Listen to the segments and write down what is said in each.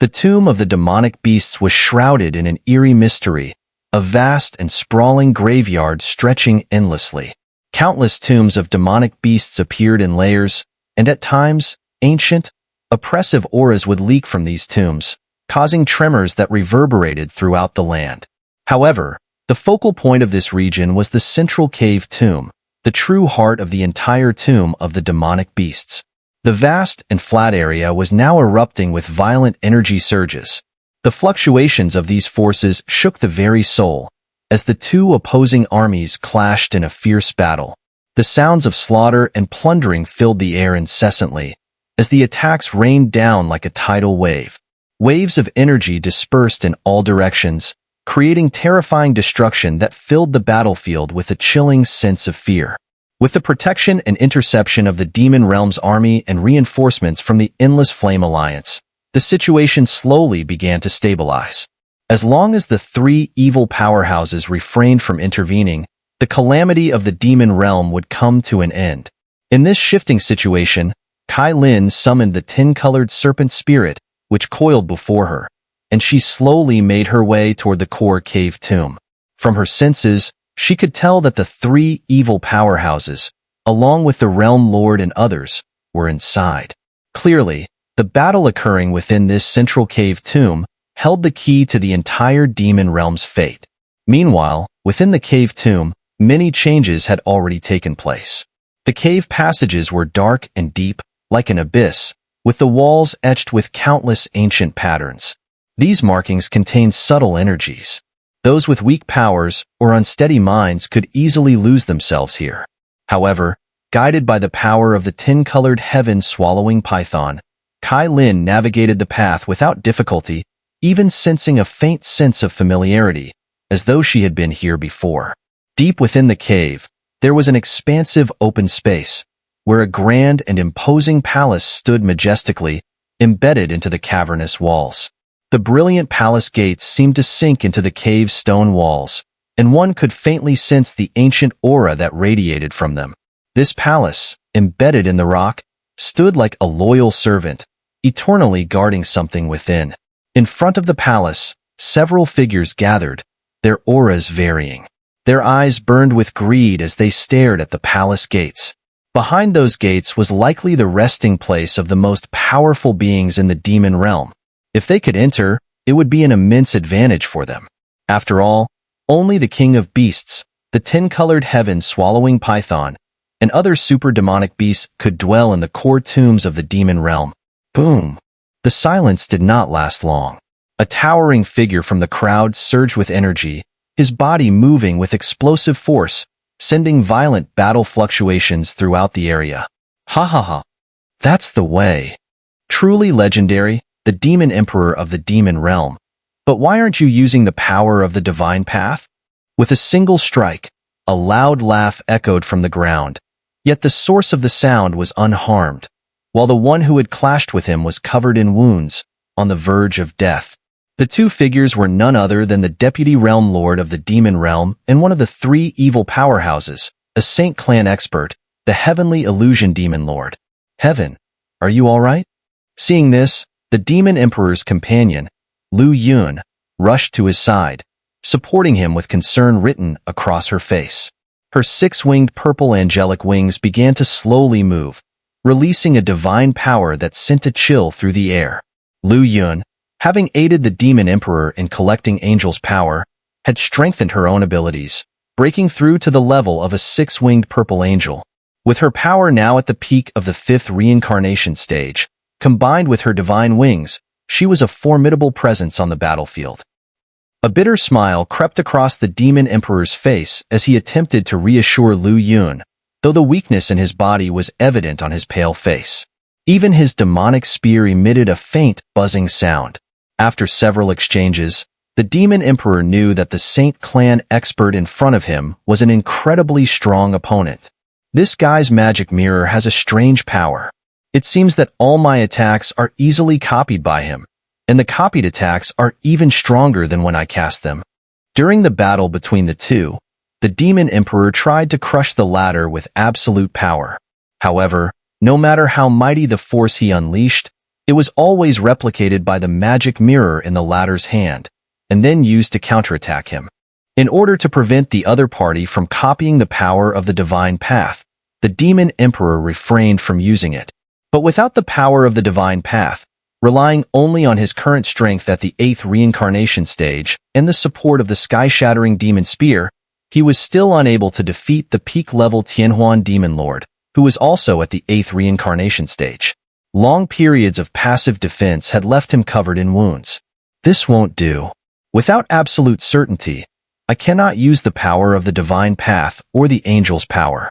The tomb of the demonic beasts was shrouded in an eerie mystery, a vast and sprawling graveyard stretching endlessly. Countless tombs of demonic beasts appeared in layers, and at times, ancient, oppressive auras would leak from these tombs, causing tremors that reverberated throughout the land. However, the focal point of this region was the central cave tomb, the true heart of the entire tomb of the demonic beasts. The vast and flat area was now erupting with violent energy surges. The fluctuations of these forces shook the very soul, as the two opposing armies clashed in a fierce battle. The sounds of slaughter and plundering filled the air incessantly, as the attacks rained down like a tidal wave. Waves of energy dispersed in all directions, creating terrifying destruction that filled the battlefield with a chilling sense of fear. With the protection and interception of the Demon Realm's army and reinforcements from the Endless Flame Alliance, the situation slowly began to stabilize. As long as the three evil powerhouses refrained from intervening, the calamity of the Demon Realm would come to an end. In this shifting situation, Kai Lin summoned the 10-colored serpent spirit, which coiled before her, and she slowly made her way toward the core cave tomb. From her senses, she could tell that the three evil powerhouses, along with the Realm Lord and others, were inside. Clearly, the battle occurring within this central cave tomb held the key to the entire Demon Realm's fate. Meanwhile, within the cave tomb, many changes had already taken place. The cave passages were dark and deep, like an abyss, with the walls etched with countless ancient patterns. These markings contained subtle energies. Those with weak powers or unsteady minds could easily lose themselves here. However, guided by the power of the 10-colored heaven-swallowing python, Kai Lin navigated the path without difficulty, even sensing a faint sense of familiarity, as though she had been here before. Deep within the cave, there was an expansive open space, where a grand and imposing palace stood majestically, embedded into the cavernous walls. The brilliant palace gates seemed to sink into the cave's stone walls, and one could faintly sense the ancient aura that radiated from them. This palace, embedded in the rock, stood like a loyal servant, eternally guarding something within. In front of the palace, several figures gathered, their auras varying. Their eyes burned with greed as they stared at the palace gates. Behind those gates was likely the resting place of the most powerful beings in the Demon Realm. If they could enter, it would be an immense advantage for them. After all, only the King of Beasts, the 10-colored heaven-swallowing python, and other super-demonic beasts could dwell in the core tombs of the Demon Realm. Boom! The silence did not last long. A towering figure from the crowd surged with energy, his body moving with explosive force, sending violent battle fluctuations throughout the area. Ha ha ha! That's the way. Truly legendary, the Demon Emperor of the Demon Realm. But why aren't you using the power of the divine path? With a single strike, a loud laugh echoed from the ground, yet the source of the sound was unharmed, while the one who had clashed with him was covered in wounds, on the verge of death. The two figures were none other than the Deputy Realm Lord of the Demon Realm and one of the three evil powerhouses, a Saint Clan expert, the Heavenly Illusion Demon Lord. Heaven, are you all right? Seeing this, the Demon Emperor's companion, Lu Yun, rushed to his side, supporting him with concern written across her face. Her six-winged purple angelic wings began to slowly move, releasing a divine power that sent a chill through the air. Lu Yun, having aided the Demon Emperor in collecting Angel's power, had strengthened her own abilities, breaking through to the level of a six-winged purple angel. With her power now at the peak of the 5th Reincarnation stage, combined with her divine wings, she was a formidable presence on the battlefield. A bitter smile crept across the Demon Emperor's face as he attempted to reassure Lu Yun, though the weakness in his body was evident on his pale face. Even his demonic spear emitted a faint, buzzing sound. After several exchanges, the Demon Emperor knew that the Saint Clan expert in front of him was an incredibly strong opponent. This guy's magic mirror has a strange power. It seems that all my attacks are easily copied by him, and the copied attacks are even stronger than when I cast them. During the battle between the two, the Demon Emperor tried to crush the latter with absolute power. However, no matter how mighty the force he unleashed, It was always replicated by the magic mirror in the latter's hand, and then used to counterattack him. In order to prevent the other party from copying the power of the divine path, the demon emperor refrained from using it. But without the power of the divine path, relying only on his current strength at the 8th reincarnation stage and the support of the sky-shattering demon spear, he was still unable to defeat the peak-level Tianhuan demon lord, who was also at the 8th reincarnation stage. Long periods of passive defense had left him covered in wounds. This won't do. Without absolute certainty, I cannot use the power of the divine path or the angel's power.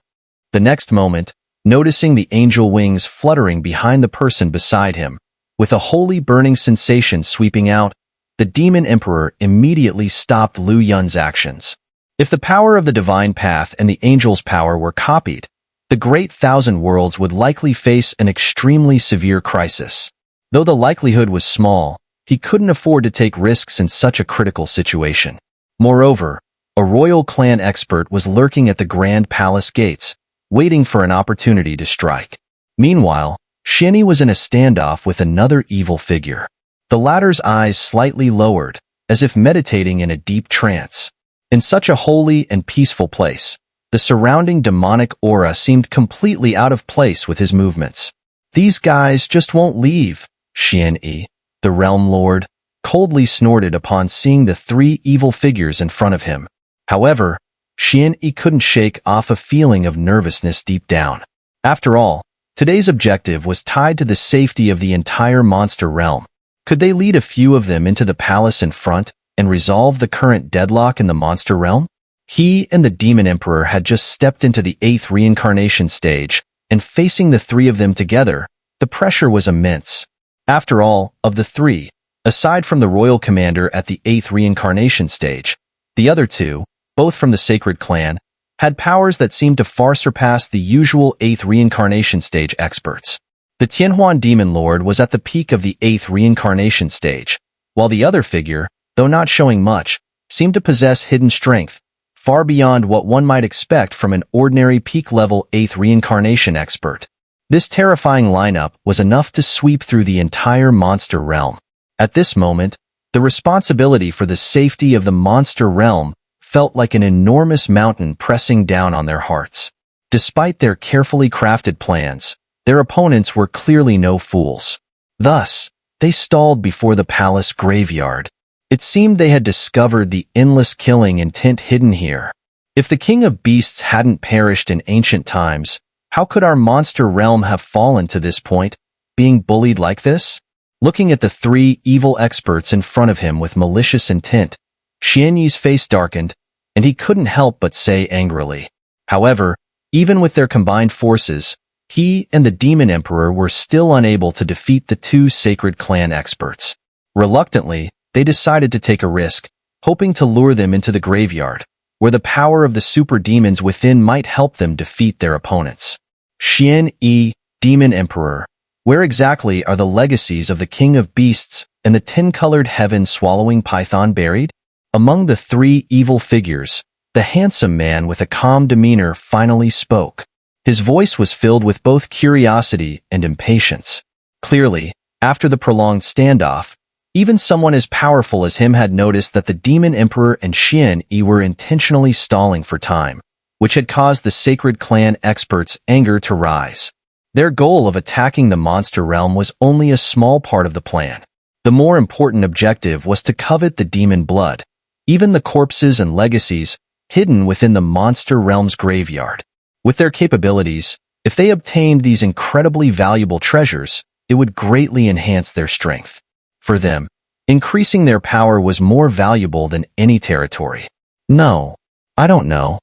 The next moment, noticing the angel wings fluttering behind the person beside him, with a holy burning sensation sweeping out, the demon emperor immediately stopped Liu Yun's actions. If the power of the divine path and the angel's power were copied, the great thousand worlds would likely face an extremely severe crisis. Though the likelihood was small, he couldn't afford to take risks in such a critical situation. Moreover, a royal clan expert was lurking at the Grand Palace gates, waiting for an opportunity to strike. Meanwhile, Xiao was in a standoff with another evil figure. The latter's eyes slightly lowered, as if meditating in a deep trance. In such a holy and peaceful place, the surrounding demonic aura seemed completely out of place with his movements. These guys just won't leave, Xiao, the realm lord, coldly snorted upon seeing the three evil figures in front of him. However, Xiao couldn't shake off a feeling of nervousness deep down. After all, today's objective was tied to the safety of the entire monster realm. Could they lead a few of them into the palace in front and resolve the current deadlock in the monster realm? He and the demon emperor had just stepped into the 8th reincarnation stage, and facing the three of them together, the pressure was immense. After all, of the three, aside from the royal commander at the 8th reincarnation stage, the other two, both from the sacred clan, had powers that seemed to far surpass the usual 8th reincarnation stage experts. The Tianhuan demon lord was at the peak of the 8th reincarnation stage, while the other figure, though not showing much, seemed to possess hidden strength, far beyond what one might expect from an ordinary peak-level 8th reincarnation expert. This terrifying lineup was enough to sweep through the entire monster realm. At this moment, the responsibility for the safety of the monster realm felt like an enormous mountain pressing down on their hearts. Despite their carefully crafted plans, their opponents were clearly no fools. Thus, they stalled before the palace graveyard. It seemed they had discovered the endless killing intent hidden here. If the king of beasts hadn't perished in ancient times, how could our monster realm have fallen to this point, being bullied like this? Looking at the three evil experts in front of him with malicious intent, Xiao's face darkened, and he couldn't help but say angrily. However, even with their combined forces, he and the demon emperor were still unable to defeat the two sacred clan experts. Reluctantly, they decided to take a risk, hoping to lure them into the graveyard, where the power of the super demons within might help them defeat their opponents. Xiao, demon emperor, where exactly are the legacies of the king of beasts and the 10-colored heaven-swallowing python buried? Among the three evil figures, the handsome man with a calm demeanor finally spoke. His voice was filled with both curiosity and impatience. Clearly, after the prolonged standoff, even someone as powerful as him had noticed that the demon emperor and Xiao were intentionally stalling for time, which had caused the sacred clan experts' anger to rise. Their goal of attacking the monster realm was only a small part of the plan. The more important objective was to covet the demon blood, even the corpses and legacies hidden within the monster realm's graveyard. With their capabilities, if they obtained these incredibly valuable treasures, it would greatly enhance their strength. For them, increasing their power was more valuable than any territory. No, I don't know.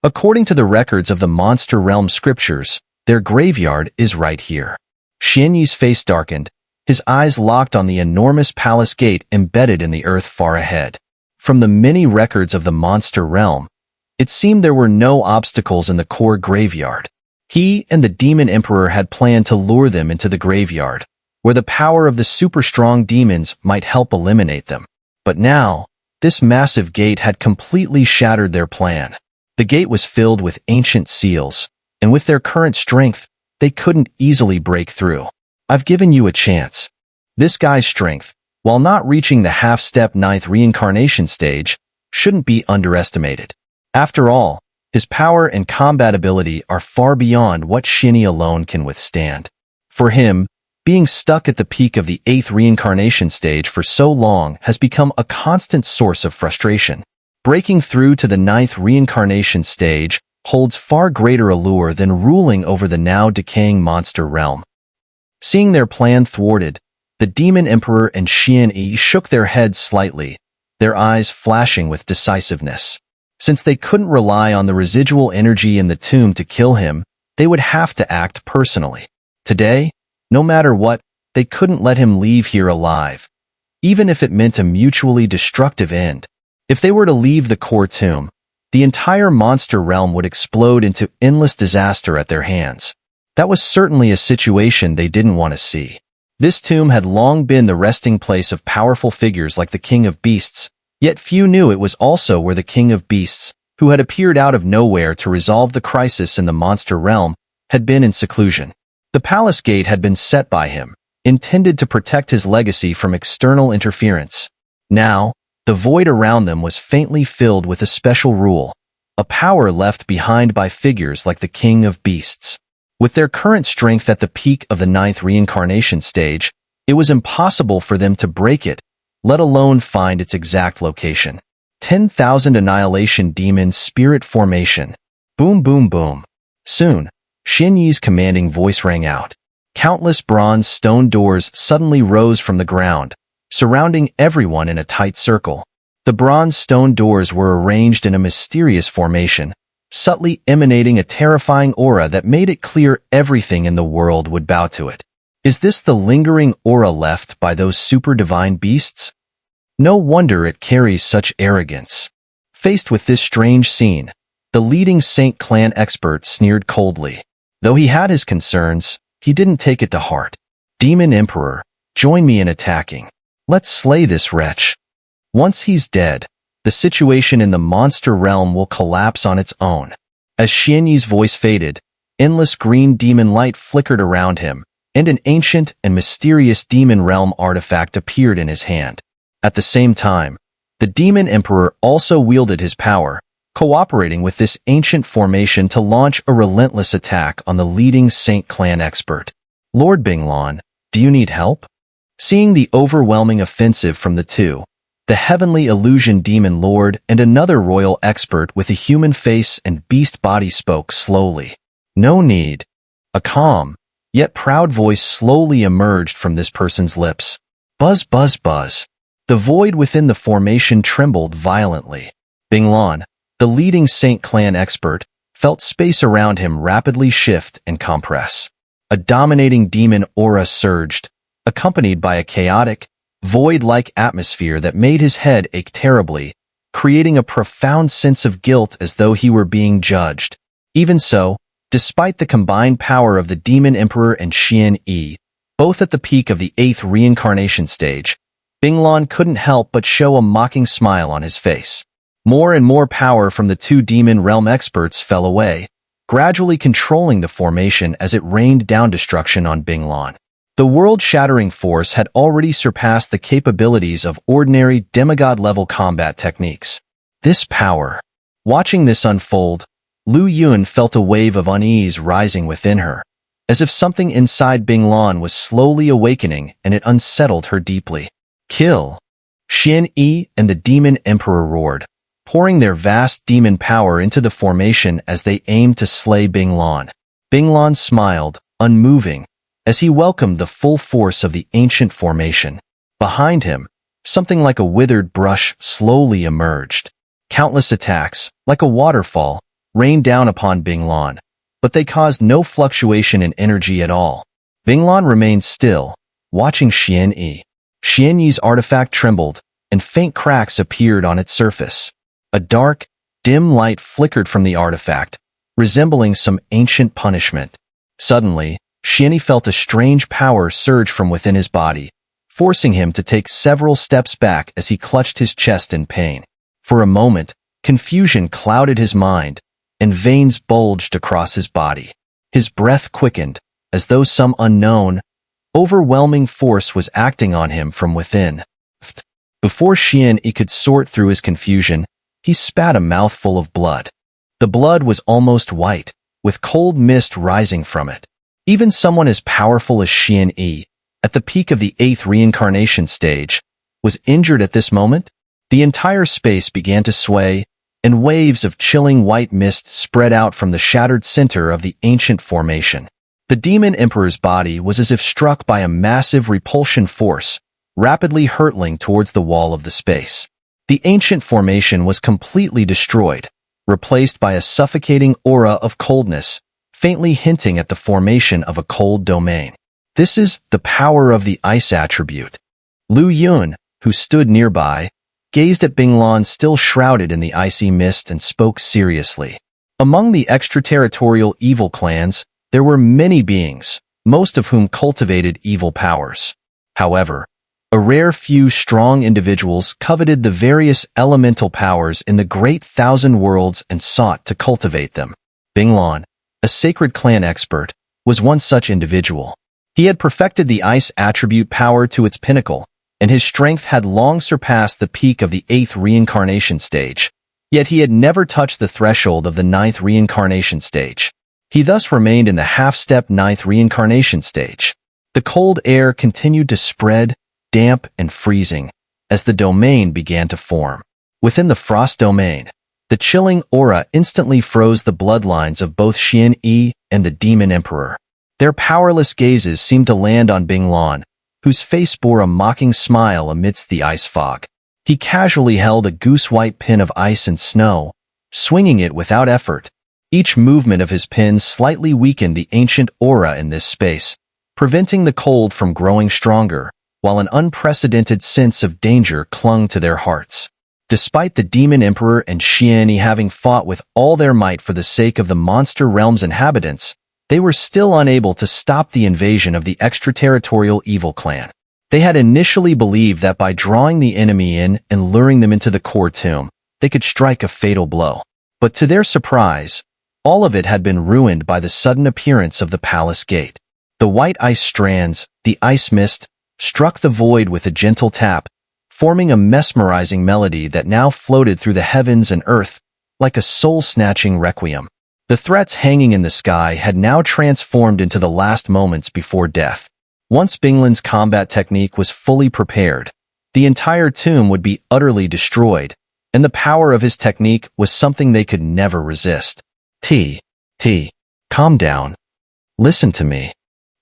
According to the records of the monster realm scriptures, their graveyard is right here. Xiao's face darkened, his eyes locked on the enormous palace gate embedded in the earth far ahead. From the many records of the monster realm, it seemed there were no obstacles in the core graveyard. He and the demon emperor had planned to lure them into the graveyard, where the power of the super-strong demons might help eliminate them. But now, this massive gate had completely shattered their plan. The gate was filled with ancient seals, and with their current strength, they couldn't easily break through. I've given you a chance. This guy's strength, while not reaching the half-step 9th reincarnation stage, shouldn't be underestimated. After all, his power and combat ability are far beyond what Xun'er alone can withstand. For him, being stuck at the peak of the 8th reincarnation stage for so long has become a constant source of frustration. Breaking through to the 9th reincarnation stage holds far greater allure than ruling over the now decaying monster realm. Seeing their plan thwarted, the Demon Emperor and Xun'er shook their heads slightly, their eyes flashing with decisiveness. Since they couldn't rely on the residual energy in the tomb to kill him, they would have to act personally. Today, no matter what, they couldn't let him leave here alive, even if it meant a mutually destructive end. If they were to leave the core tomb, the entire monster realm would explode into endless disaster at their hands. That was certainly a situation they didn't want to see. This tomb had long been the resting place of powerful figures like the King of Beasts, yet few knew it was also where the King of Beasts, who had appeared out of nowhere to resolve the crisis in the monster realm, had been in seclusion. The palace gate had been set by him, intended to protect his legacy from external interference. Now, the void around them was faintly filled with a special rule, a power left behind by figures like the King of Beasts. With their current strength at the peak of the 9th reincarnation stage, it was impossible for them to break it, let alone find its exact location. 10,000 Annihilation Demon Spirit Formation. Boom boom boom. Soon, Xun'er's commanding voice rang out. Countless bronze stone doors suddenly rose from the ground, surrounding everyone in a tight circle. The bronze stone doors were arranged in a mysterious formation, subtly emanating a terrifying aura that made it clear everything in the world would bow to it. Is this the lingering aura left by those super divine beasts? No wonder it carries such arrogance. Faced with this strange scene, the leading Saint Clan expert sneered coldly. Though he had his concerns, he didn't take it to heart. Demon Emperor, join me in attacking. Let's slay this wretch. Once he's dead, the situation in the monster realm will collapse on its own. As Xun'er's voice faded, endless green demon light flickered around him, and an ancient and mysterious demon realm artifact appeared in his hand. At the same time, the Demon Emperor also wielded his power, cooperating with this ancient formation to launch a relentless attack on the leading Saint Clan expert. Lord Binglan, do you need help? Seeing the overwhelming offensive from the two, the Heavenly Illusion Demon Lord and another royal expert with a human face and beast body spoke slowly. No need. A calm, yet proud voice slowly emerged from this person's lips. Buzz buzz buzz. The void within the formation trembled violently. Binglan, the leading Saint Clan expert, felt space around him rapidly shift and compress. A dominating demon aura surged, accompanied by a chaotic, void-like atmosphere that made his head ache terribly, creating a profound sense of guilt as though he were being judged. Even so, despite the combined power of the Demon Emperor and Xun'er, both at the peak of the 8th reincarnation stage, Binglan couldn't help but show a mocking smile on his face. More and more power from the two demon realm experts fell away, gradually controlling the formation as it rained down destruction on Binglan. The world-shattering force had already surpassed the capabilities of ordinary demigod-level combat techniques. This power. Watching this unfold, Lu Yun felt a wave of unease rising within her, as if something inside Binglan was slowly awakening and it unsettled her deeply. Kill! Xun'er and the Demon Emperor roared, pouring their vast demon power into the formation as they aimed to slay Binglan. Binglan smiled, unmoving, as he welcomed the full force of the ancient formation. Behind him, something like a withered brush slowly emerged. Countless attacks, like a waterfall, rained down upon Binglan, but they caused no fluctuation in energy at all. Binglan remained still, watching Xun'er. Xun'er's artifact trembled, and faint cracks appeared on its surface. A dark, dim light flickered from the artifact, resembling some ancient punishment. Suddenly, Xun'er felt a strange power surge from within his body, forcing him to take several steps back as he clutched his chest in pain. For a moment, confusion clouded his mind, and veins bulged across his body. His breath quickened, as though some unknown, Overwhelming force was acting on him from within. Before Xian could sort through his confusion, he spat a mouthful of blood. The blood was almost white, with cold mist rising from it. Even someone as powerful as Xian, at the peak of the 8th reincarnation stage, was injured at this moment. The entire space began to sway, and waves of chilling white mist spread out from the shattered center of the ancient formation. The demon emperor's body was as if struck by a massive repulsion force, rapidly hurtling towards the wall of the space. The ancient formation was completely destroyed, replaced by a suffocating aura of coldness, faintly hinting at the formation of a cold domain. This is the power of the ice attribute. Lu Yun, who stood nearby, gazed at Binglan still shrouded in the icy mist and spoke seriously. Among the extraterritorial evil clans, there were many beings, most of whom cultivated evil powers. However, a rare few strong individuals coveted the various elemental powers in the Great Thousand Worlds and sought to cultivate them. Binglan, a sacred clan expert, was one such individual. He had perfected the ice attribute power to its pinnacle, and his strength had long surpassed the peak of the 8th reincarnation stage. Yet he had never touched the threshold of the 9th reincarnation stage. He thus remained in the half-step 9th reincarnation stage. The cold air continued to spread, damp and freezing, as the domain began to form. Within the frost domain, the chilling aura instantly froze the bloodlines of both Xian and the demon emperor. Their powerless gazes seemed to land on Binglan, whose face bore a mocking smile amidst the ice fog. He casually held a goose-white pin of ice and snow, swinging it without effort. Each movement of his pin slightly weakened the ancient aura in this space, preventing the cold from growing stronger, while an unprecedented sense of danger clung to their hearts. Despite the demon emperor and Xian having fought with all their might for the sake of the monster realm's inhabitants, they were still unable to stop the invasion of the extraterritorial evil clan. They had initially believed that by drawing the enemy in and luring them into the core tomb, they could strike a fatal blow. But to their surprise, all of it had been ruined by the sudden appearance of the palace gate. The white ice strands, the ice mist, struck the void with a gentle tap, forming a mesmerizing melody that now floated through the heavens and earth like a soul-snatching requiem. The threats hanging in the sky had now transformed into the last moments before death. Once Binglan's combat technique was fully prepared, the entire tomb would be utterly destroyed, and the power of his technique was something they could never resist. Calm down. Listen to me.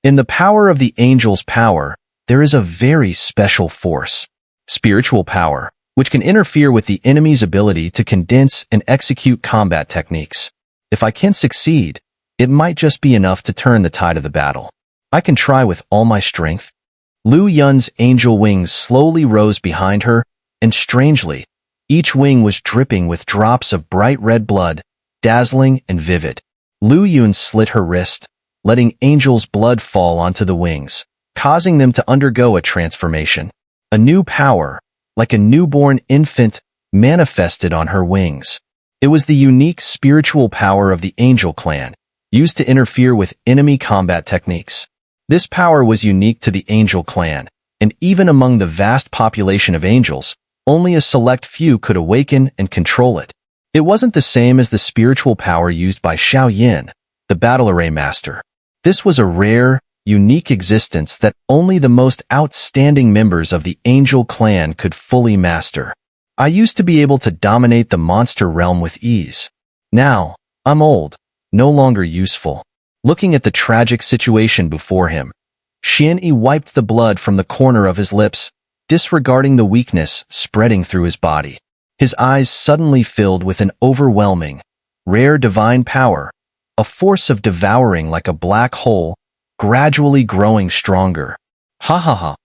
In the power of the angel's power, there is a very special force, spiritual power, which can interfere with the enemy's ability to condense and execute combat techniques. If I can succeed, it might just be enough to turn the tide of the battle. I can try with all my strength. Lu Yun's angel wings slowly rose behind her, and strangely, each wing was dripping with drops of bright red blood, dazzling and vivid. Lu Yun slit her wrist, letting angel's blood fall onto the wings, causing them to undergo a transformation. A new power, like a newborn infant, manifested on her wings. It was the unique spiritual power of the Angel Clan, used to interfere with enemy combat techniques. This power was unique to the Angel Clan, and even among the vast population of angels, only a select few could awaken and control it. It wasn't the same as the spiritual power used by Xiao, the battle array master. This was a rare, unique existence that only the most outstanding members of the Angel Clan could fully master. I used to be able to dominate the monster realm with ease. Now, I'm old, no longer useful. Looking at the tragic situation before him, Xian wiped the blood from the corner of his lips, disregarding the weakness spreading through his body. His eyes suddenly filled with an overwhelming, rare divine power, a force of devouring like a black hole, gradually growing stronger. Ha ha ha.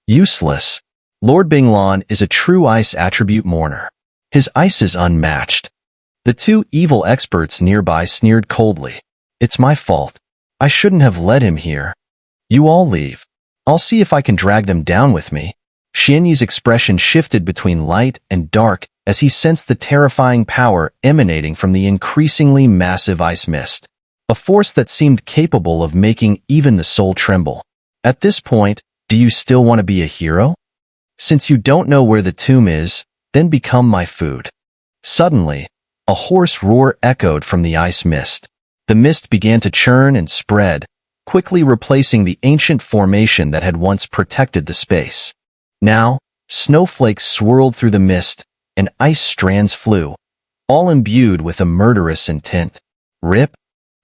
Useless. Lord Binglan is a true ice attribute mourner. His ice is unmatched. The two evil experts nearby sneered coldly. It's my fault. I shouldn't have led him here. You all leave. I'll see if I can drag them down with me. Xianyi's expression shifted between light and dark as he sensed the terrifying power emanating from the increasingly massive ice mist, a force that seemed capable of making even the soul tremble. At this point, do you still want to be a hero? Since you don't know where the tomb is, then become my food. Suddenly, a hoarse roar echoed from the ice mist. The mist began to churn and spread, quickly replacing the ancient formation that had once protected the space. Now, snowflakes swirled through the mist, and ice strands flew, all imbued with a murderous intent. Rip!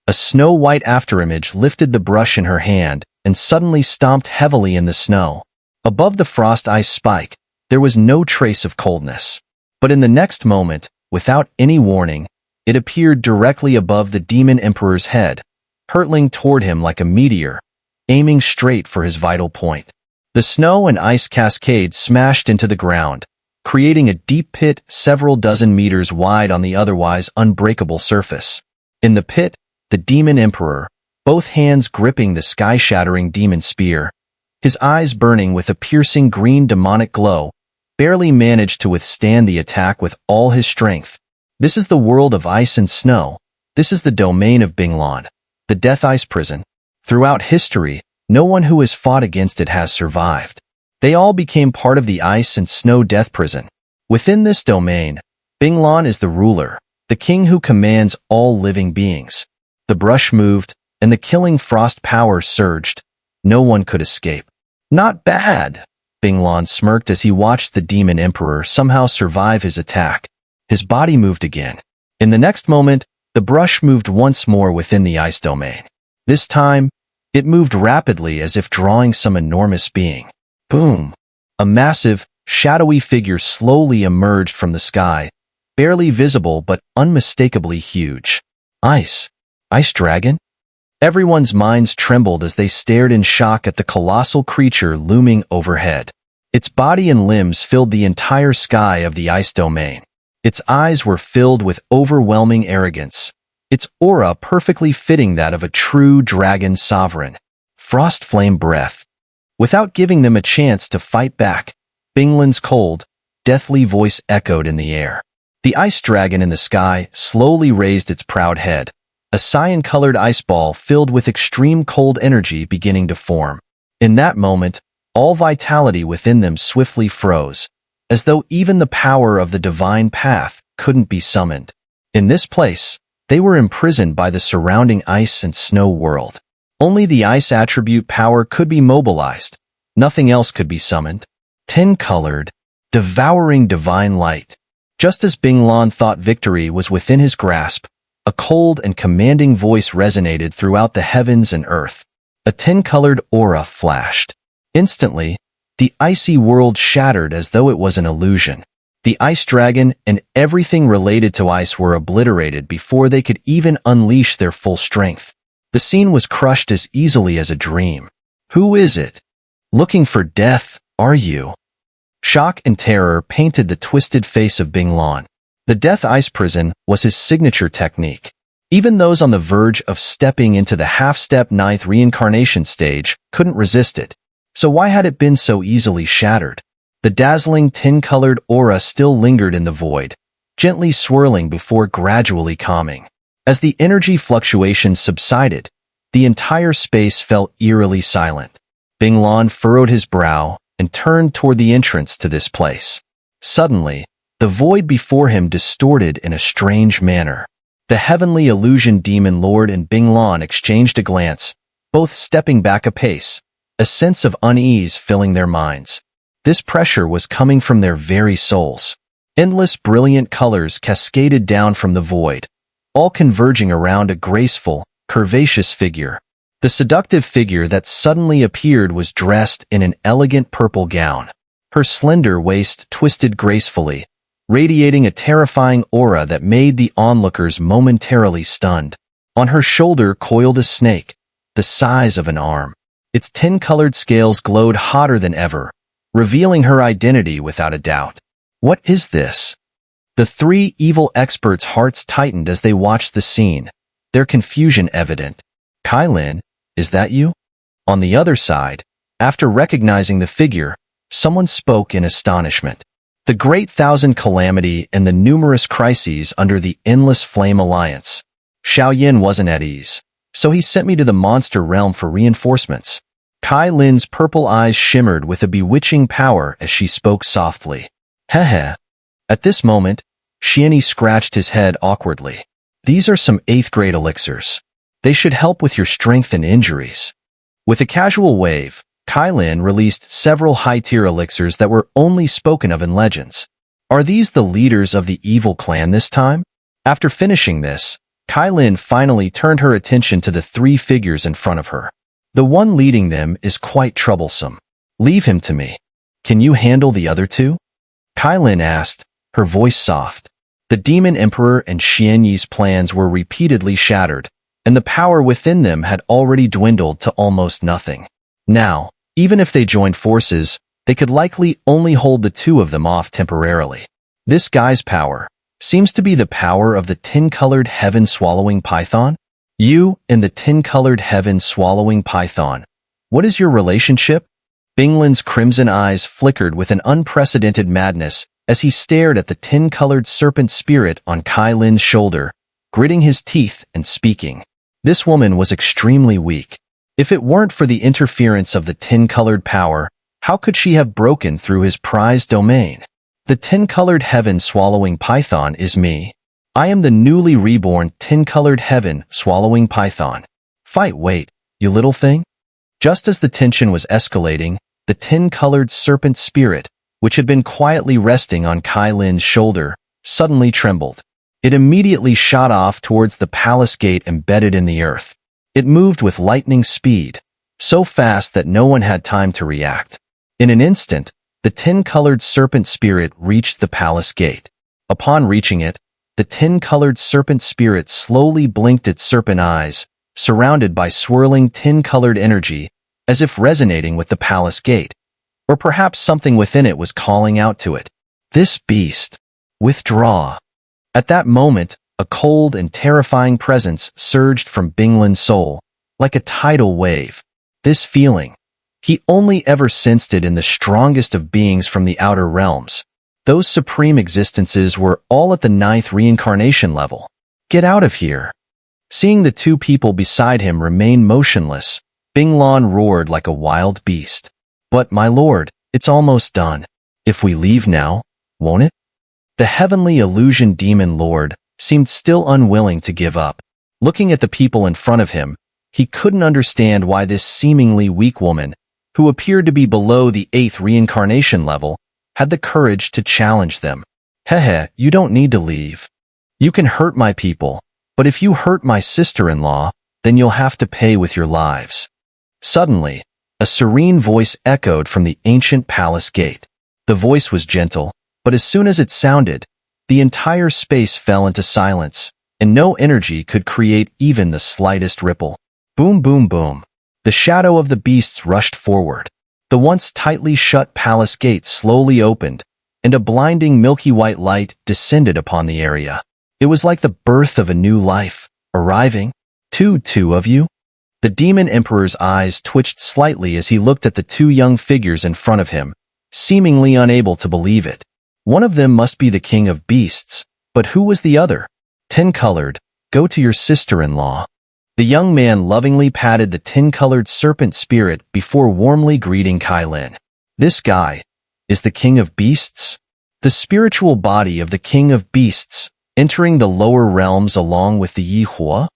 A snow-white afterimage lifted the brush in her hand and suddenly stomped heavily in the snow. Above the frost ice spike, there was no trace of coldness. But in the next moment, without any warning, it appeared directly above the Demon Emperor's head, hurtling toward him like a meteor, aiming straight for his vital point. The snow and ice cascade smashed into the ground, creating a deep pit several dozen meters wide on the otherwise unbreakable surface. In the pit, the Demon Emperor, both hands gripping the sky-shattering demon spear, his eyes burning with a piercing green demonic glow, barely managed to withstand the attack with all his strength. This is the world of ice and snow. This is the domain of Binglan, the Death Ice Prison. Throughout history, no one who has fought against it has survived. They all became part of the ice and snow death prison. Within this domain, Binglan is the ruler, the king who commands all living beings. The brush moved, and the killing frost power surged. No one could escape. Not bad, Binglan smirked as he watched the Demon Emperor somehow survive his attack. His body moved again. In the next moment, the brush moved once more within the ice domain. This time, it moved rapidly as if drawing some enormous being. Boom! A massive, shadowy figure slowly emerged from the sky, barely visible but unmistakably huge. Ice dragon? Everyone's minds trembled as they stared in shock at the colossal creature looming overhead. Its body and limbs filled the entire sky of the ice domain. Its eyes were filled with overwhelming arrogance, its aura perfectly fitting that of a true dragon sovereign. Frost flame breath. Without giving them a chance to fight back, Binglan's cold, deathly voice echoed in the air. The ice dragon in the sky slowly raised its proud head, a cyan-colored ice ball filled with extreme cold energy beginning to form. In that moment, all vitality within them swiftly froze, as though even the power of the divine path couldn't be summoned. In this place, they were imprisoned by the surrounding ice and snow world. Only the ice attribute power could be mobilized. Nothing else could be summoned. 10-colored, devouring divine light. Just as Binglan thought victory was within his grasp, a cold and commanding voice resonated throughout the heavens and earth. A 10-colored aura flashed. Instantly, the icy world shattered as though it was an illusion. The ice dragon and everything related to ice were obliterated before they could even unleash their full strength. The scene was crushed as easily as a dream. Who is it? Looking for death, are you? Shock and terror painted the twisted face of Binglan. The Death Ice Prison was his signature technique. Even those on the verge of stepping into the half-step 9th reincarnation stage couldn't resist it. So why had it been so easily shattered? The dazzling 10-colored aura still lingered in the void, gently swirling before gradually calming. As the energy fluctuations subsided, the entire space fell eerily silent. Binglan furrowed his brow and turned toward the entrance to this place. Suddenly, the void before him distorted in a strange manner. The heavenly illusion demon lord and Binglan exchanged a glance, both stepping back a pace, a sense of unease filling their minds. This pressure was coming from their very souls. Endless brilliant colors cascaded down from the void, all converging around a graceful, curvaceous figure. The seductive figure that suddenly appeared was dressed in an elegant purple gown. Her slender waist twisted gracefully, radiating a terrifying aura that made the onlookers momentarily stunned. On her shoulder coiled a snake, the size of an arm. Its 10-colored scales glowed hotter than ever, revealing her identity without a doubt. What is this? The three evil experts' hearts tightened as they watched the scene, their confusion evident. Kailin, is that you? On the other side, after recognizing the figure, someone spoke in astonishment. The Great Thousand Calamity and the numerous crises under the Endless Flame Alliance. Xiao wasn't at ease, so he sent me to the monster realm for reinforcements. Kai Lin's purple eyes shimmered with a bewitching power as she spoke softly. Heh. At this moment, Xiao scratched his head awkwardly. These are some 8th grade elixirs. They should help with your strength and injuries. With a casual wave, Kai Lin released several high-tier elixirs that were only spoken of in legends. Are these the leaders of the evil clan this time? After finishing this, Kai Lin finally turned her attention to the 3 figures in front of her. The one leading them is quite troublesome. Leave him to me. Can you handle the other 2? Kai Lin asked, her voice soft. The Demon Emperor and Xianyi's plans were repeatedly shattered, and the power within them had already dwindled to almost nothing. Now, even if they joined forces, they could likely only hold the 2 of them off temporarily. This guy's power seems to be the power of the 10-colored heaven-swallowing python. You and the 10-colored heaven-swallowing python. What is your relationship? Binglin's crimson eyes flickered with an unprecedented madness as he stared at the 10-colored serpent spirit on Kai Lin's shoulder, gritting his teeth and speaking. This woman was extremely weak. If it weren't for the interference of the 10-colored power, how could she have broken through his prized domain? The 10-colored heaven-swallowing python is me. I am the newly reborn 10-colored heaven-swallowing python. Wait, you little thing? Just as the tension was escalating, the 10-colored serpent spirit, which had been quietly resting on Kai Lin's shoulder, suddenly trembled. It immediately shot off towards the palace gate embedded in the earth. It moved with lightning speed, so fast that no one had time to react. In an instant, the 10-colored serpent spirit reached the palace gate. Upon reaching it, the 10-colored serpent spirit slowly blinked its serpent eyes, surrounded by swirling 10-colored energy, as if resonating with the palace gate. Or perhaps something within it was calling out to it. This beast. Withdraw. At that moment, a cold and terrifying presence surged from Binglin's soul, like a tidal wave. This feeling, he only ever sensed it in the strongest of beings from the outer realms. Those supreme existences were all at the 9th reincarnation level. Get out of here. Seeing the 2 people beside him remain motionless, Binglan roared like a wild beast. But, my lord, it's almost done. If we leave now, won't it? The heavenly illusion demon lord seemed still unwilling to give up. Looking at the people in front of him, he couldn't understand why this seemingly weak woman, who appeared to be below the 8th reincarnation level, had the courage to challenge them. You don't need to leave. You can hurt my people, but if you hurt my sister-in-law, then you'll have to pay with your lives. Suddenly, a serene voice echoed from the ancient palace gate. The voice was gentle, but as soon as it sounded, the entire space fell into silence, and no energy could create even the slightest ripple. Boom, boom, boom. The shadow of the beasts rushed forward. The once tightly shut palace gate slowly opened, and a blinding milky white light descended upon the area. It was like the birth of a new life, arriving. Two of you? The Demon Emperor's eyes twitched slightly as he looked at the 2 young figures in front of him, seemingly unable to believe it. One of them must be the king of beasts, but who was the other? 10-colored, go to your sister-in-law. The young man lovingly patted the 10-colored serpent spirit before warmly greeting Kai Lin. This guy is the king of beasts? The spiritual body of the king of beasts, entering the lower realms along with the Yi Hua?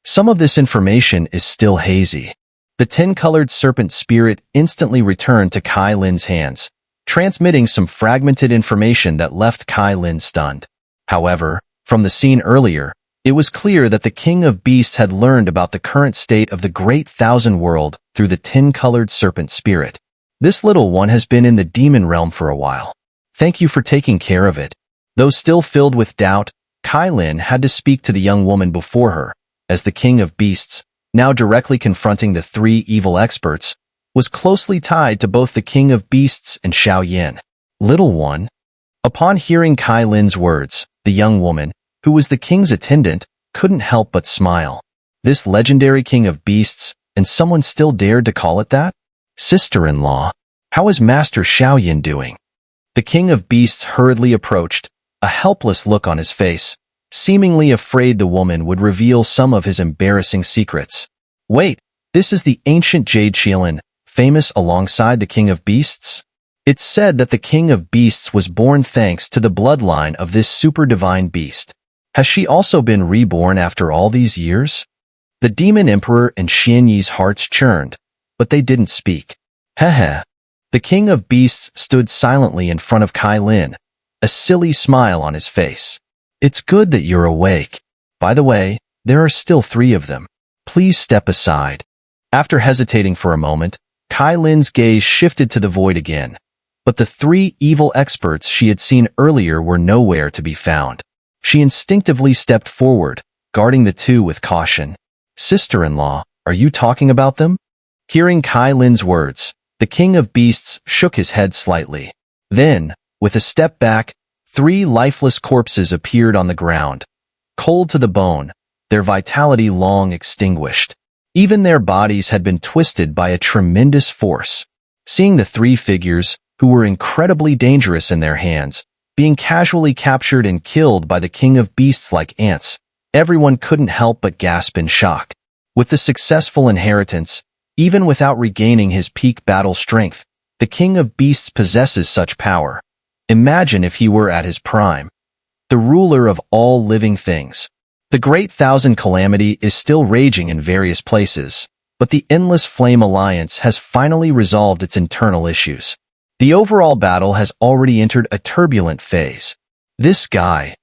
Some of this information is still hazy. The 10-colored serpent spirit instantly returned to Kai Lin's hands, transmitting some fragmented information that left Kai Lin stunned. However, from the scene earlier, it was clear that the king of beasts had learned about the current state of the great thousand world through the 10-colored serpent spirit. This little one has been in the demon realm for a while. Thank you for taking care of it. Though still filled with doubt, Kai Lin had to speak to the young woman before her, as the king of beasts, now directly confronting the 3 evil experts, was closely tied to both the king of beasts and Xiao Yan. Little one. Upon hearing Kai Lin's words, the young woman, who was the king's attendant, couldn't help but smile. This legendary king of beasts, and someone still dared to call it that? Sister-in-law, how is Master Xiao Yan doing? The king of beasts hurriedly approached, a helpless look on his face, seemingly afraid the woman would reveal some of his embarrassing secrets. Wait, this is the ancient Jade Qianlin, famous alongside the King of Beasts? It's said that the King of Beasts was born thanks to the bloodline of this super divine beast. Has she also been reborn after all these years? The Demon Emperor and Xian Yi's hearts churned, but they didn't speak. Heh. The King of Beasts stood silently in front of Kai Lin, a silly smile on his face. It's good that you're awake. By the way, there are still 3 of them. Please step aside. After hesitating for a moment, Kai Lin's gaze shifted to the void again. But the 3 evil experts she had seen earlier were nowhere to be found. She instinctively stepped forward, guarding the 2 with caution. Sister-in-law, are you talking about them? Hearing Kai Lin's words, the King of Beasts shook his head slightly. Then, with a step back, 3 lifeless corpses appeared on the ground. Cold to the bone, their vitality long extinguished. Even their bodies had been twisted by a tremendous force. Seeing the 3 figures, who were incredibly dangerous in their hands, being casually captured and killed by the King of Beasts like ants, everyone couldn't help but gasp in shock. With the successful inheritance, even without regaining his peak battle strength, the King of Beasts possesses such power. Imagine if he were at his prime. The ruler of all living things. The Great Thousand Calamity is still raging in various places, but the Endless Flame Alliance has finally resolved its internal issues. The overall battle has already entered a turbulent phase. This guy.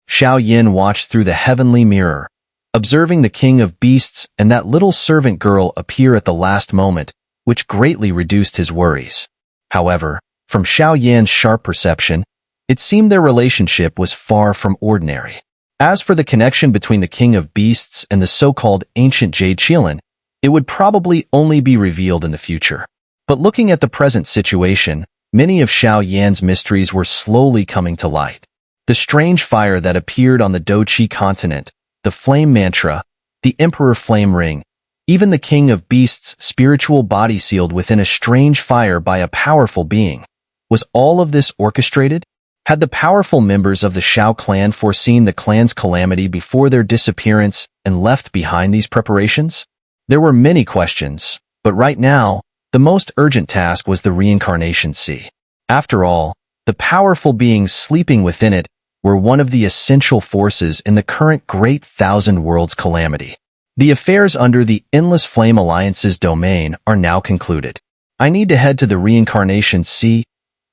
Xiao Yin watched through the heavenly mirror, observing the King of Beasts and that little servant girl appear at the last moment, which greatly reduced his worries. However, from Xiao Yan's sharp perception, it seemed their relationship was far from ordinary. As for the connection between the King of Beasts and the so-called ancient Jade Qilin, it would probably only be revealed in the future. But looking at the present situation, many of Xiao Yan's mysteries were slowly coming to light. The strange fire that appeared on the Doqi continent, the flame mantra, the Emperor Flame Ring, even the King of Beasts' spiritual body sealed within a strange fire by a powerful being. Was all of this orchestrated? Had the powerful members of the Xiao clan foreseen the clan's calamity before their disappearance and left behind these preparations? There were many questions, but right now, the most urgent task was the Reincarnation Sea. After all, the powerful beings sleeping within it were one of the essential forces in the current Great Thousand Worlds calamity. The affairs under the Endless Flame Alliance's domain are now concluded. I need to head to the Reincarnation Sea.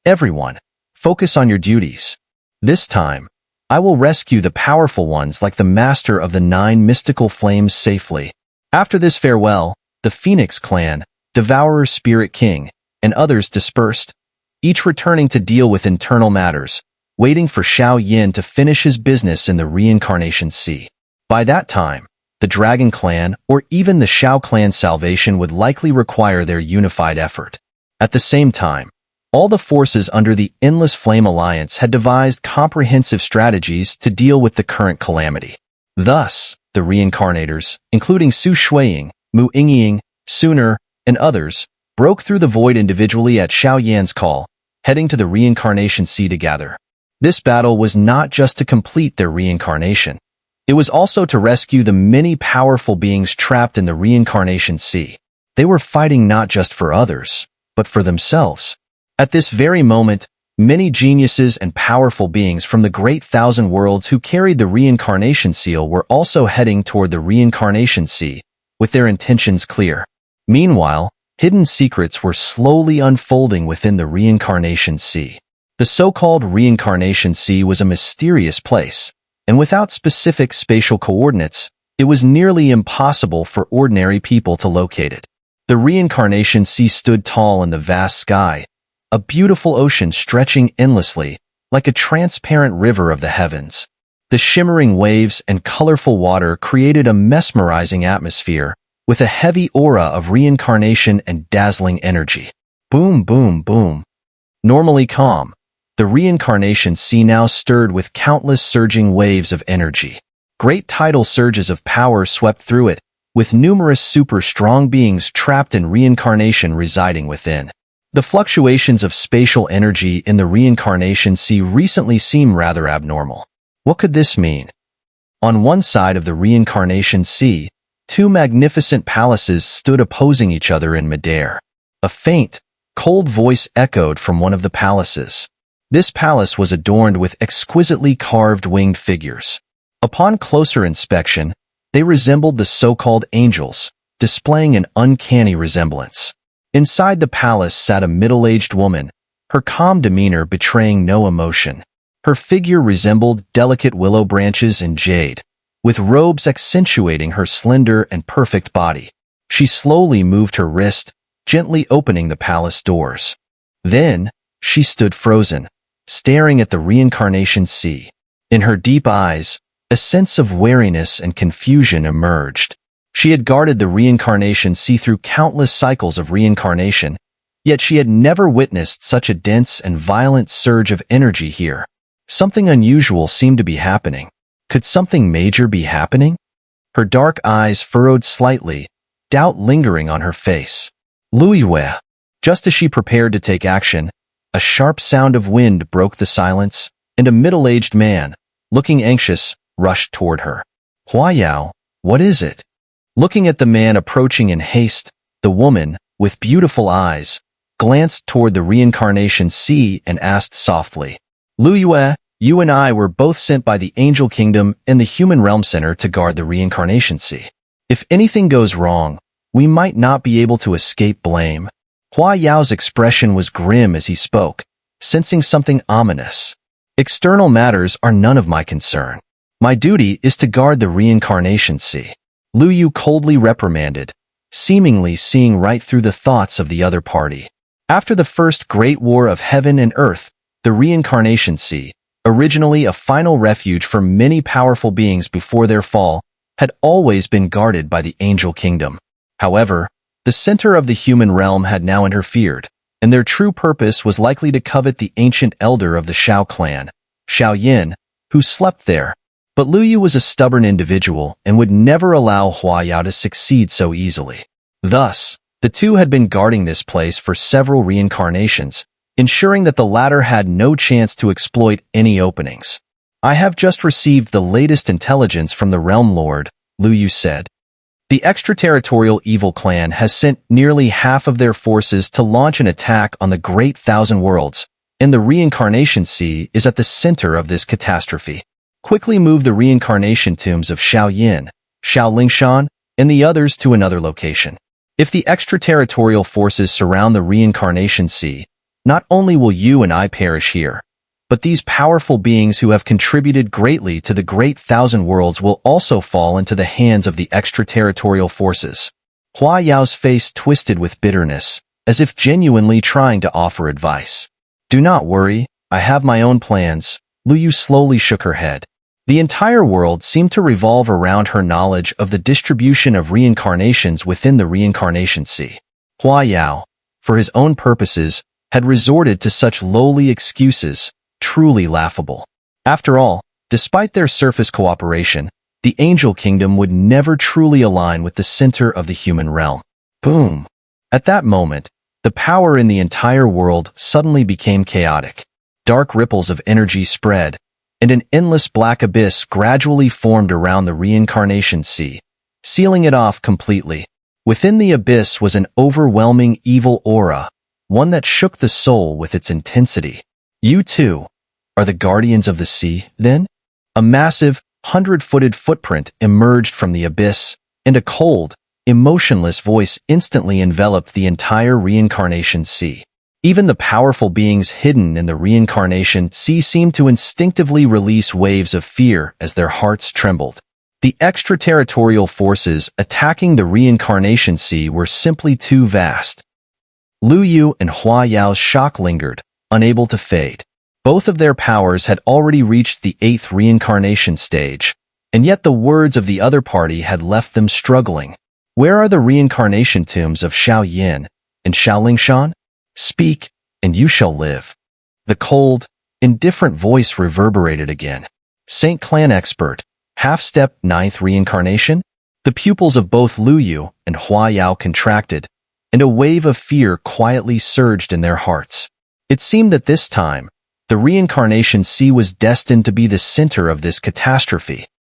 Everyone, focus on your duties. This time, I will rescue the powerful ones like the Master of the 9 Mystical Flames safely. After this farewell, the Phoenix clan, Devourer Spirit King, and others dispersed, each returning to deal with internal matters, waiting for Xiao Yin to finish his business in the Reincarnation Sea. By that time, the Dragon Clan or even the Xiao Clan's salvation would likely require their unified effort. At the same time, all the forces under the Endless Flame Alliance had devised comprehensive strategies to deal with the current calamity. Thus, the Reincarnators, including Su Shuiying, Mu Yingying, Xun'er, and others, broke through the void individually at Xiao Yan's call, heading to the Reincarnation Sea to gather. This battle was not just to complete their reincarnation. It was also to rescue the many powerful beings trapped in the Reincarnation Sea. They were fighting not just for others, but for themselves. At this very moment, many geniuses and powerful beings from the Great Thousand Worlds who carried the Reincarnation Seal were also heading toward the Reincarnation Sea, with their intentions clear. Meanwhile, hidden secrets were slowly unfolding within the Reincarnation Sea. The so-called Reincarnation Sea was a mysterious place, and without specific spatial coordinates, it was nearly impossible for ordinary people to locate it. The Reincarnation Sea stood tall in the vast sky, a beautiful ocean stretching endlessly, like a transparent river of the heavens. The shimmering waves and colorful water created a mesmerizing atmosphere, with a heavy aura of reincarnation and dazzling energy. Boom, boom, boom. Normally calm, the Reincarnation Sea now stirred with countless surging waves of energy. Great tidal surges of power swept through it, with numerous super-strong beings trapped in reincarnation residing within. The fluctuations of spatial energy in the Reincarnation Sea recently seem rather abnormal. What could this mean? On one side of the Reincarnation Sea, 2 magnificent palaces stood opposing each other in midair. A faint, cold voice echoed from one of the palaces. This palace was adorned with exquisitely carved winged figures. Upon closer inspection, they resembled the so-called angels, displaying an uncanny resemblance. Inside the palace sat a middle-aged woman, her calm demeanor betraying no emotion. Her figure resembled delicate willow branches in jade, with robes accentuating her slender and perfect body. She slowly moved her wrist, gently opening the palace doors. Then, she stood frozen, staring at the Reincarnation Sea. In her deep eyes, a sense of wariness and confusion emerged. She had guarded the Reincarnation Sea through countless cycles of reincarnation, yet she had never witnessed such a dense and violent surge of energy here. Something unusual seemed to be happening. Could something major be happening? Her dark eyes furrowed slightly, doubt lingering on her face. Luyue. Just as she prepared to take action, a sharp sound of wind broke the silence, and a middle-aged man, looking anxious, rushed toward her. Huayao, what is it? Looking at the man approaching in haste, the woman, with beautiful eyes, glanced toward the Reincarnation Sea and asked softly, Luyue, you and I were both sent by the Angel Kingdom and the Human Realm Center to guard the Reincarnation Sea. If anything goes wrong, we might not be able to escape blame. Huayao's expression was grim as he spoke, sensing something ominous. External matters are none of my concern. My duty is to guard the Reincarnation Sea. Luyu coldly reprimanded, seemingly seeing right through the thoughts of the other party. After the first great war of heaven and earth, the Reincarnation Sea, originally a final refuge for many powerful beings before their fall, had always been guarded by the Angel Kingdom. However, the center of the human realm had now interfered, and their true purpose was likely to covet the ancient elder of the Xiao clan, Xiao, who slept there. But Luyu was a stubborn individual and would never allow Huayao to succeed so easily. Thus, the two had been guarding this place for several reincarnations, ensuring that the latter had no chance to exploit any openings. I have just received the latest intelligence from the Realm Lord, Luyu said. The extraterritorial evil clan has sent nearly half of their forces to launch an attack on the Great Thousand Worlds, and the Reincarnation Sea is at the center of this catastrophe. Quickly move the reincarnation tombs of Xiao, Xiao Lingshan, and the others to another location. If the extraterritorial forces surround the Reincarnation Sea, not only will you and I perish here, but these powerful beings who have contributed greatly to the Great Thousand Worlds will also fall into the hands of the extraterritorial forces. Huayao's face twisted with bitterness, as if genuinely trying to offer advice. Do not worry, I have my own plans. Luyu slowly shook her head. The entire world seemed to revolve around her knowledge of the distribution of reincarnations within the Reincarnation Sea. Huayao, for his own purposes, had resorted to such lowly excuses, truly laughable. After all, despite their surface cooperation, the Angel Kingdom would never truly align with the center of the human realm. Boom! At that moment, the power in the entire world suddenly became chaotic. Dark ripples of energy spread, and an endless black abyss gradually formed around the Reincarnation Sea, sealing it off completely. Within the abyss was an overwhelming evil aura, one that shook the soul with its intensity. You too are the guardians of the sea, then? A massive, 100-footed footprint emerged from the abyss, and a cold, emotionless voice instantly enveloped the entire Reincarnation Sea. Even the powerful beings hidden in the Reincarnation Sea seemed to instinctively release waves of fear as their hearts trembled. The extraterritorial forces attacking the Reincarnation Sea were simply too vast. Luyu and Huayao's shock lingered, unable to fade. Both of their powers had already reached the 8th reincarnation stage, and yet the words of the other party had left them struggling. Where are the reincarnation tombs of Xiao and Xiao Lingshan? Speak, and you shall live. The cold, indifferent voice reverberated again. Saint Clan Expert, half-step 9th reincarnation? The pupils of both Luyu and Huayao contracted, and a wave of fear quietly surged in their hearts. It seemed that this time, the Reincarnation Sea was destined to be the center of this catastrophe.